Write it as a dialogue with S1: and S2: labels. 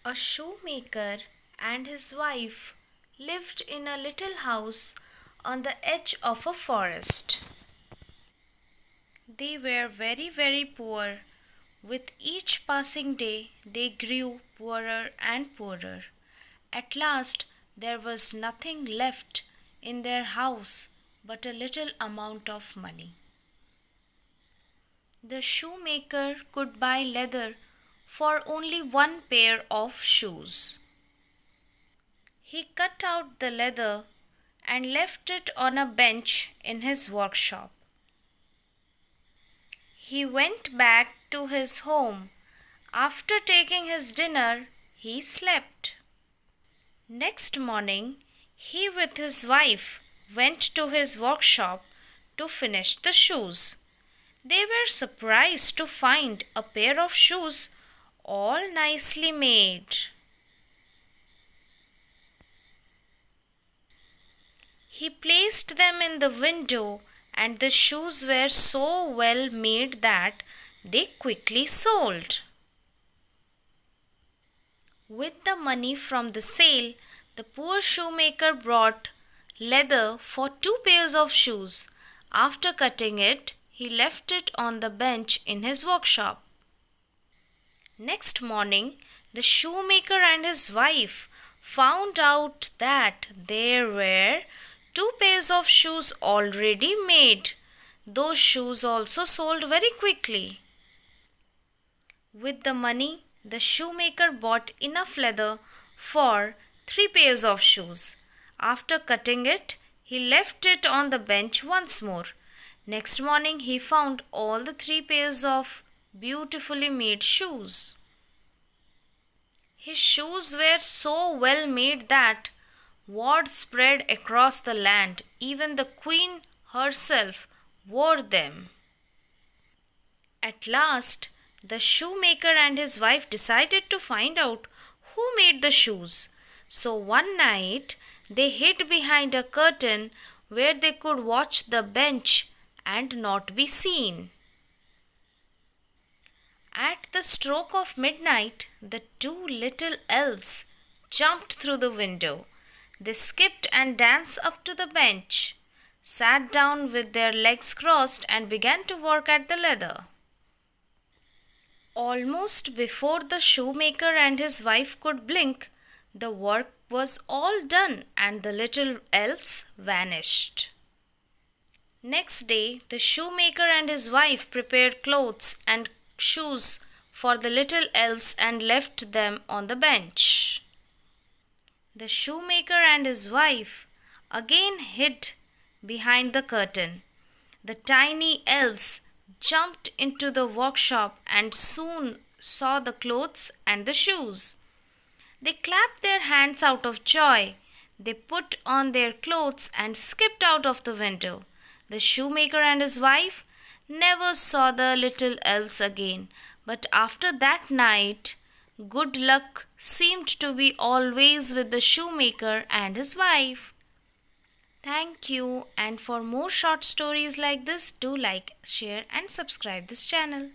S1: A shoemaker and his wife lived in a little house on the edge of a forest. They were very poor. With each passing day, they grew poorer and poorer. At last, there was nothing left in their house but a little amount of money. The shoemaker could buy leather for only one pair of shoes. He cut out the leather and left it on a bench in his workshop. He went back to his home. After taking his dinner, he slept. Next morning, he with his wife went to his workshop to finish the shoes. They were surprised to find a pair of shoes all nicely made. He placed them in the window, and the shoes were so well made that they quickly sold. With the money from the sale, the poor shoemaker bought leather for 2 pairs of shoes. After cutting it, he left it on the bench in his workshop. Next morning, the shoemaker and his wife found out that there were 2 pairs of shoes already made. Those shoes also sold very quickly. With the money, the shoemaker bought enough leather for 3 pairs of shoes. After cutting it, he left it on the bench once more. Next morning, he found all the 3 pairs of beautifully made shoes. His shoes were so well made that word spread across the land. Even the queen herself wore them. At last, the shoemaker and his wife decided to find out who made the shoes. So one night, they hid behind a curtain where they could watch the bench and not be seen. At the stroke of midnight, the 2 little elves jumped through the window. They skipped and danced up to the bench, sat down with their legs crossed, and began to work at the leather. Almost before the shoemaker and his wife could blink, the work was all done and the little elves vanished. Next day, the shoemaker and his wife prepared clothes and shoes for the little elves and left them on the bench. The shoemaker and his wife again hid behind the curtain. The tiny elves jumped into the workshop and soon saw the clothes and the shoes. They clapped their hands out of joy. They put on their clothes and skipped out of the window. The shoemaker and his wife never saw the little elves again, but after that night, good luck seemed to be always with the shoemaker and his wife. Thank you, and for more short stories like this, do like, share, and subscribe this channel.